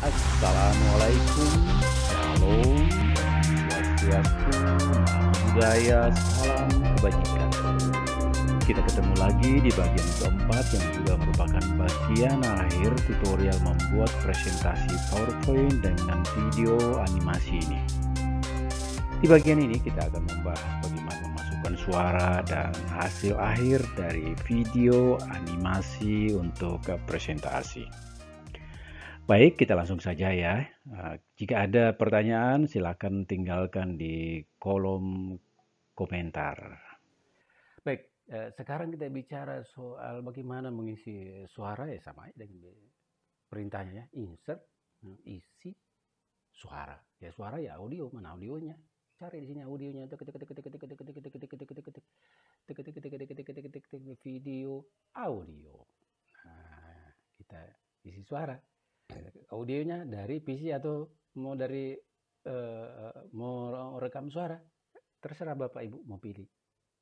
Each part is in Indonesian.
Assalamualaikum, Shalom, Om Swastiastu, Namo Buddhaya, salam kebajikan. Kita ketemu lagi di bagian keempat yang juga merupakan bagian akhir tutorial membuat presentasi PowerPoint dengan video animasi ini. Di bagian ini kita akan membahas bagaimana memasukkan suara dan hasil akhir dari video animasi untuk presentasi. Baik, kita langsung saja ya. Jika ada pertanyaan, silakan tinggalkan di kolom komentar. Baik, sekarang kita bicara soal bagaimana mengisi suara ya, sama aja dengan perintahnya ya. Insert, isi suara. Ya suara ya audio, mana audionya? Cari di sini audionya. Video audio. Nah, kita isi suara. Audionya dari PC atau mau dari mau rekam suara, terserah Bapak Ibu mau pilih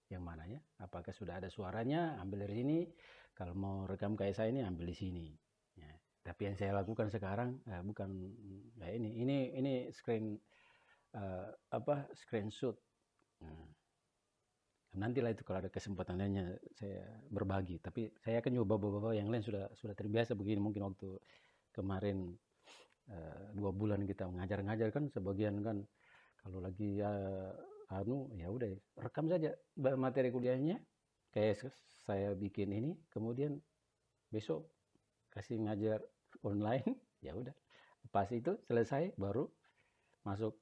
yang mananya. Apakah sudah ada suaranya, ambil dari sini. Kalau mau rekam kayak saya ini, ambil di sini ya. Tapi yang saya lakukan sekarang bukan ya ini screenshot. Nantilah itu kalau ada kesempatannya saya berbagi, tapi saya akan nyoba beberapa yang lain sudah terbiasa begini. Mungkin waktu kemarin 2 bulan kita ngajar kan, sebagian kan kalau lagi ya udah rekam saja materi kuliahnya kayak saya bikin ini, kemudian besok kasih ngajar online. Ya udah, pas itu selesai baru masuk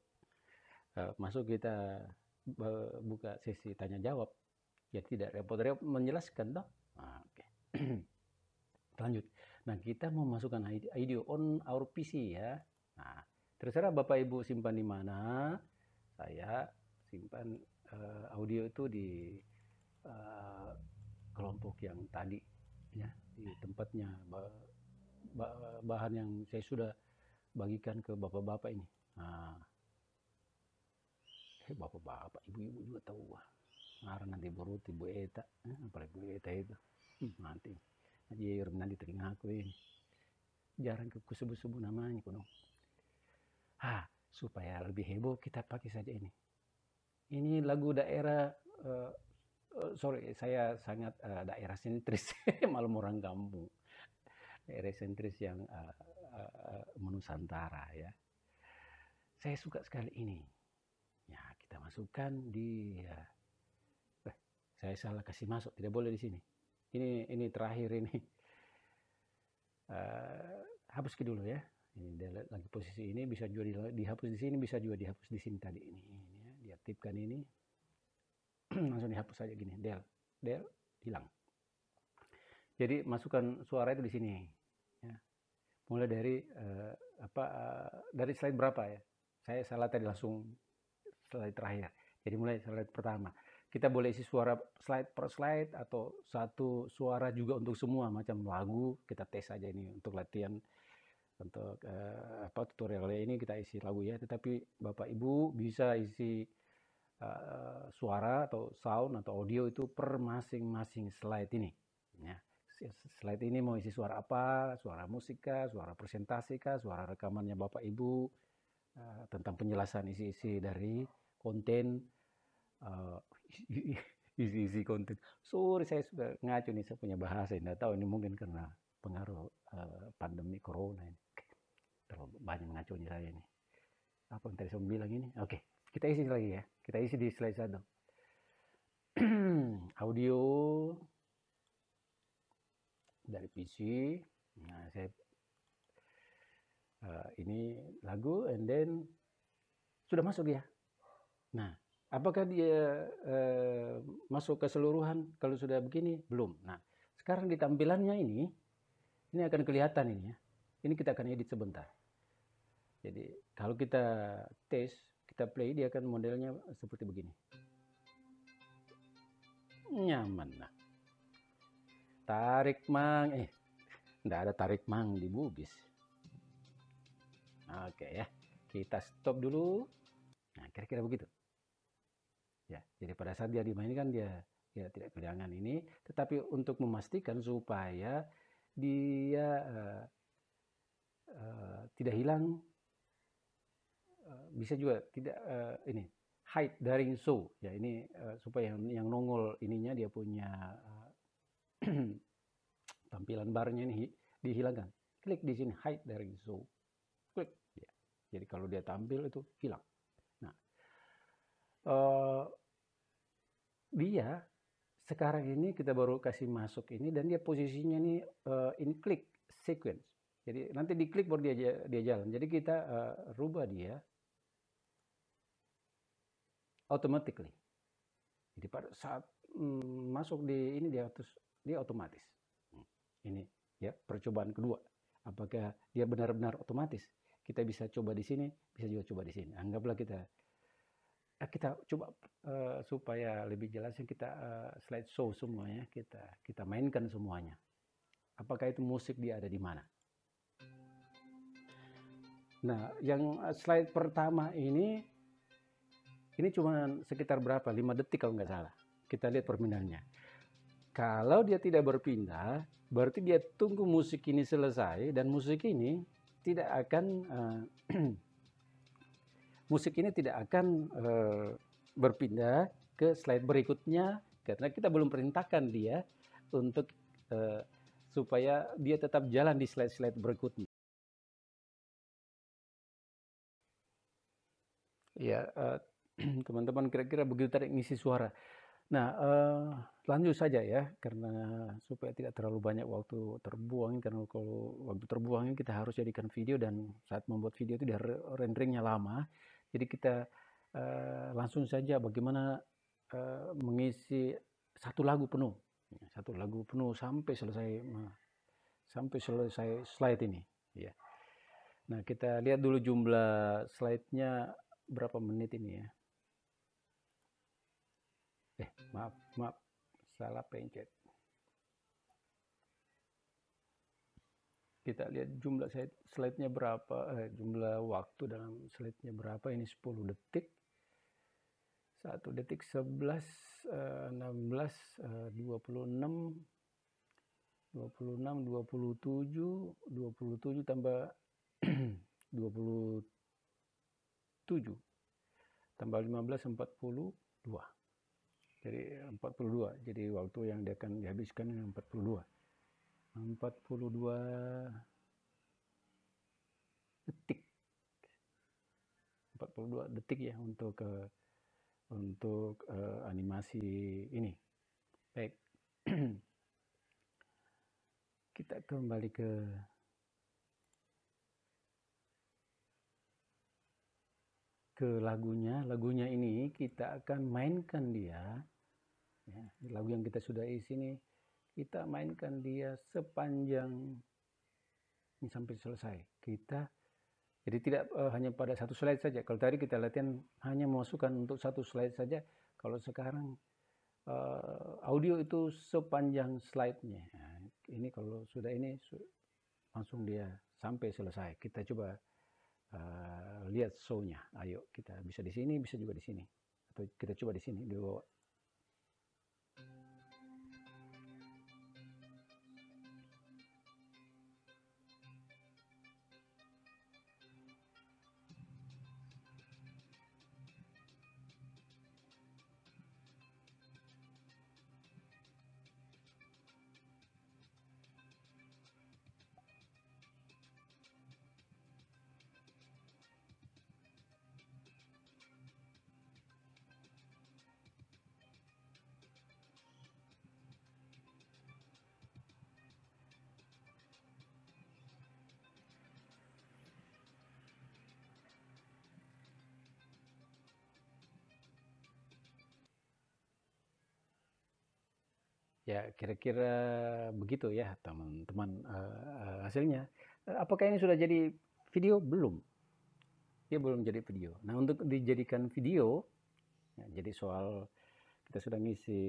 kita buka sesi tanya jawab. Ya tidak repot-repot menjelaskan toh. Oke. Lanjut. Nah, kita mau masukkan audio on our PC ya. Nah, terserah Bapak Ibu simpan di mana. Saya simpan audio itu di kelompok yang tadi ya, di tempatnya bahan yang saya sudah bagikan ke bapak-bapak ini. Nah, bapak-bapak, ibu-ibu juga tahu. Marah nanti berut Ibu Eta, apalagi Ibu Eta itu. Nanti telinga aku ini. Jarang ku sebut-sebut namanya kuno. Supaya lebih heboh kita pakai saja ini. Ini lagu daerah saya sangat daerah sentris, malam orang kampung. Daerah sentris yang menusantara ya. Saya suka sekali ini. Ya, kita masukkan di saya salah kasih masuk, tidak boleh di sini. Ini terakhir ini. Hapus dulu ya. Ini lagi posisi ini, bisa juga dihapus di sini, bisa juga dihapus di sini tadi ini ya. Diaktifkan ini. Langsung dihapus saja gini. Del hilang. Jadi masukkan suara itu di sini ya. Mulai dari dari slide berapa ya? Saya salah tadi, langsung slide terakhir. Jadi mulai slide pertama. Kita boleh isi suara slide per slide atau satu suara juga untuk semua macam lagu. Kita tes saja ini untuk latihan, untuk tutorialnya ini kita isi lagu ya. Tetapi Bapak Ibu bisa isi suara atau sound atau audio itu per masing-masing slide ini ya. Slide ini mau isi suara apa, suara musik kah, suara presentasi kah, suara rekamannya Bapak Ibu, tentang penjelasan isi-isi dari konten, isi konten. Sorry, saya sudah ngaco nih, saya punya bahasa, tidak tahu ini mungkin karena pengaruh pandemi corona ini. Terlalu banyak ngaconya saya ini. Apa yang tadi saya bilang ini? Oke, kita isi lagi ya. Kita isi di slide 1. Audio dari PC. Nah, saya ini lagu, and then sudah masuk ya. Nah, apakah dia masuk keseluruhan kalau sudah begini? Belum. Nah, sekarang di tampilannya ini akan kelihatan ini ya. Ini kita akan edit sebentar. Jadi kalau kita tes, kita play, dia akan modelnya seperti begini. Nyaman. Nah, tarik mang, enggak ada tarik mang di Bugis. Oke ya, kita stop dulu. Nah, kira-kira begitu. Ya, jadi pada saat dia dimainkan dia tidak kehilangan ini, tetapi untuk memastikan supaya dia tidak hilang, bisa juga tidak ini hide dari show ya, ini supaya yang nongol ininya dia punya tampilan barnya ini dihilangkan. Klik di sini hide dari show, klik ya. Jadi kalau dia tampil itu hilang. Nah, dia sekarang ini kita baru kasih masuk ini dan dia posisinya nih ini klik sequence. Jadi nanti diklik baru dia jalan. Jadi kita rubah dia automatically. Jadi pada saat masuk di ini dia otomatis. Ini ya percobaan kedua. Apakah dia benar-benar otomatis? Kita bisa coba di sini, bisa juga coba di sini. Anggaplah kita coba supaya lebih jelasnya kita slide show semuanya, kita mainkan semuanya. Apakah itu musik dia ada di mana? Nah, yang slide pertama ini cuma sekitar berapa? 5 detik kalau nggak salah. Kita lihat perpindahannya. Kalau dia tidak berpindah, berarti dia tunggu musik ini selesai dan musik ini tidak akan berpindah ke slide berikutnya karena kita belum perintahkan dia untuk supaya dia tetap jalan di slide-slide berikutnya. Ya, teman-teman kira-kira begitu tadi ngisi suara. Nah, lanjut saja ya, karena supaya tidak terlalu banyak waktu terbuang, karena kalau waktu terbuang kita harus jadikan video dan saat membuat video itu dia renderingnya lama. Jadi kita langsung saja bagaimana mengisi satu lagu penuh sampai selesai slide ini. Ya. Nah, kita lihat dulu jumlah slide-nya berapa menit ini ya. Maaf, salah pencet. Kita lihat jumlah slide-nya berapa, jumlah waktu dalam slide-nya berapa, ini 10 detik. 1 detik 11, 16, 26, 27 tambah 27 tambah 15, 42. Jadi 42. Jadi waktu yang dia akan dihabiskan 42 detik. 42 detik ya untuk animasi ini. Baik. Kita kembali ke lagunya. Lagunya ini kita akan mainkan dia. Ya, lagu yang kita sudah isi ini kita mainkan dia sepanjang ini sampai selesai. Jadi tidak hanya pada satu slide saja. Kalau tadi kita latihan hanya memasukkan untuk satu slide saja. Kalau sekarang audio itu sepanjang slide-nya. Nah, ini kalau sudah ini langsung dia sampai selesai. Kita coba lihat show-nya. Ayo, kita bisa di sini, bisa juga di sini. Atau kita coba di sini di bawah. Ya, kira-kira begitu ya teman-teman hasilnya. Apakah ini sudah jadi video? Belum. Dia belum jadi video. Nah, untuk dijadikan video, ya, jadi soal kita sudah ngisi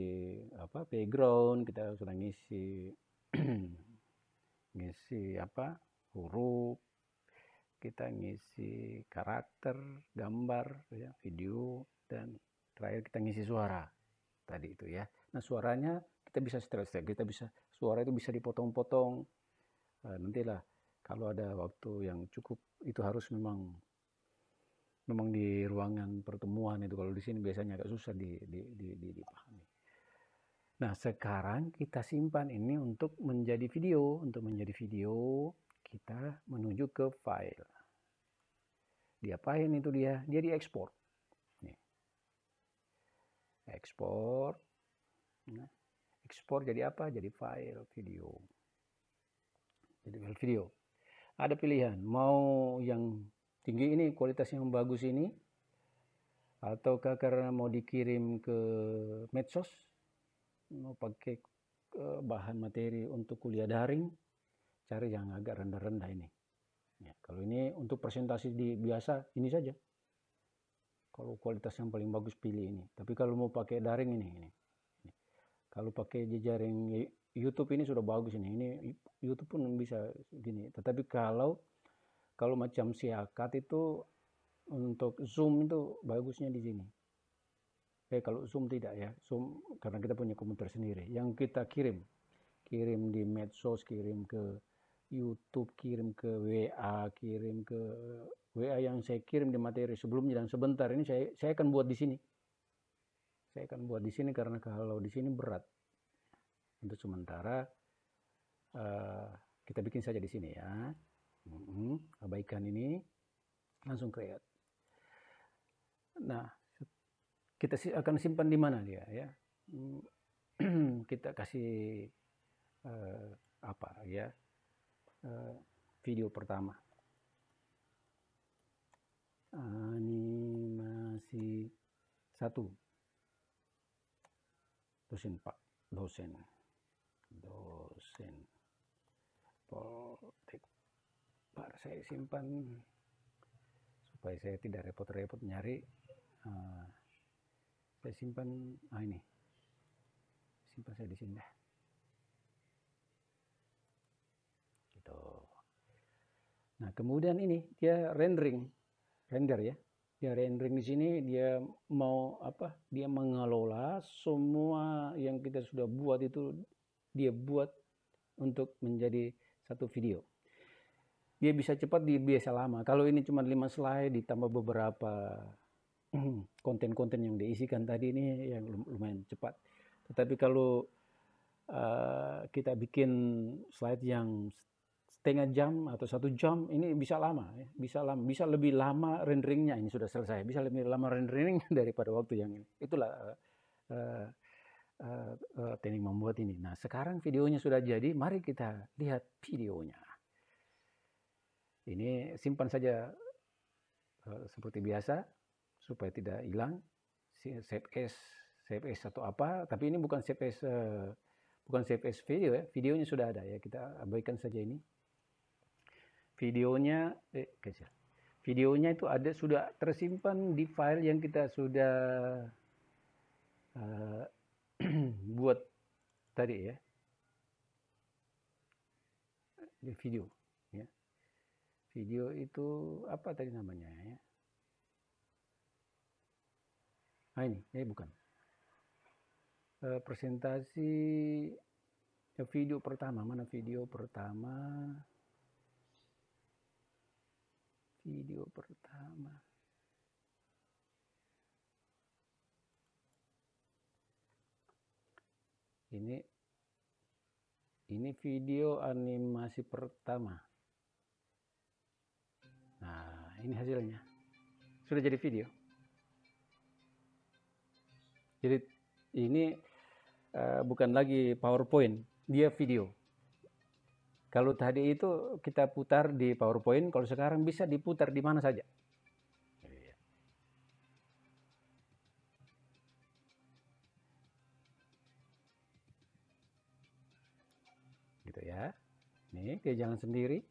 background, kita sudah ngisi huruf, kita ngisi karakter, gambar, ya, video, dan terakhir kita ngisi suara tadi itu ya. Nah, suaranya kita bisa step-step, suara itu bisa dipotong-potong. Nantilah Kalau ada waktu yang cukup, itu harus memang di ruangan pertemuan itu. Kalau di sini biasanya agak susah dipahami. Nah, sekarang kita simpan ini untuk menjadi video. Untuk menjadi video, kita menuju ke file. Diapain itu dia? Dia diekspor. Nih. Ekspor. Nah, ekspor jadi apa? Jadi file video. Jadi file video. Ada pilihan, mau yang tinggi ini, kualitas yang bagus ini, ataukah karena mau dikirim ke medsos, mau pakai bahan materi untuk kuliah daring, cari yang agak rendah-rendah ini. Ya, kalau ini untuk presentasi biasa, ini saja. Kalau kualitas yang paling bagus pilih ini. Tapi kalau mau pakai daring ini. Kalau pakai jejaring YouTube ini sudah bagus ini. Ini YouTube pun bisa gini. Tetapi kalau macam siakat itu untuk Zoom itu bagusnya di sini. Kalau Zoom tidak ya. Zoom karena kita punya komputer sendiri. Yang kita kirim di medsos, kirim ke YouTube, kirim ke WA, kirim ke WA yang saya kirim di materi sebelumnya dan sebentar ini saya akan buat di sini. Saya akan buat di sini karena kalau di sini berat. Untuk sementara kita bikin saja di sini ya. Abaikan ini, langsung create. Nah, kita akan simpan di mana dia ya? Kita kasih apa ya? Video pertama. Animasi 1. Dosen Pak. Dosen Poltek. Pak, saya simpan supaya saya tidak repot-repot nyari. Saya simpan ini. Simpan saya di sini dah. Gitu. Nah, kemudian ini dia render ya. Dia rendering di sini, dia mau apa? Dia mengelola semua yang kita sudah buat itu, dia buat untuk menjadi satu video. Dia bisa cepat, dia biasa lama. Kalau ini cuma 5 slide ditambah beberapa konten-konten yang diisikan tadi ini yang lumayan cepat. Tetapi kalau kita bikin slide yang setengah jam atau 1 jam, ini bisa lama ya. Bisa lebih lama renderingnya. Ini sudah selesai, bisa lebih lama rendering daripada waktu yang ini. Itulah teknik membuat ini. Nah, sekarang videonya sudah jadi, mari kita lihat videonya. Ini simpan saja seperti biasa supaya tidak hilang. Save as atau apa, tapi ini bukan save as video ya. Videonya sudah ada ya, kita abaikan saja ini. Videonya itu ada, sudah tersimpan di file yang kita sudah buat tadi ya, di video ya. Video itu apa tadi namanya ya? Ini bukan presentasi video pertama. Mana video pertama? Video pertama. Ini video animasi pertama. Nah, ini hasilnya. Sudah jadi video. Jadi ini bukan lagi PowerPoint, dia video. Kalau tadi itu kita putar di PowerPoint, kalau sekarang bisa diputar di mana saja. Gitu ya. Nih, dia jalan sendiri.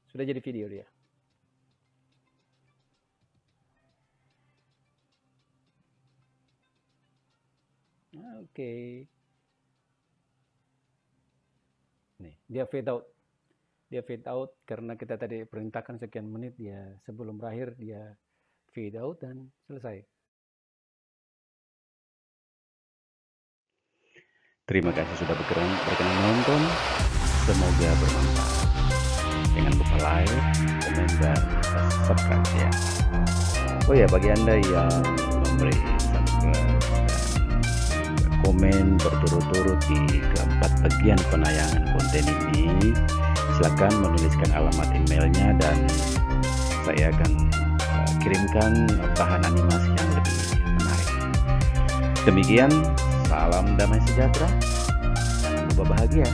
Sudah jadi video dia. Oke. Nih, dia fade out. Dia fade out karena kita tadi perintahkan sekian menit, dia sebelum berakhir dia fade out dan selesai. Terima kasih sudah berkenan menonton. Semoga bermanfaat. Jangan like, komen, dan subscribe ya. Oh ya, bagi Anda yang memberi subscribe dan komen berturut-turut di keempat bagian penayangan konten ini, silakan menuliskan alamat emailnya dan saya akan kirimkan bahan animasi yang lebih menarik. Demikian, salam damai sejahtera, jangan lupa bahagia.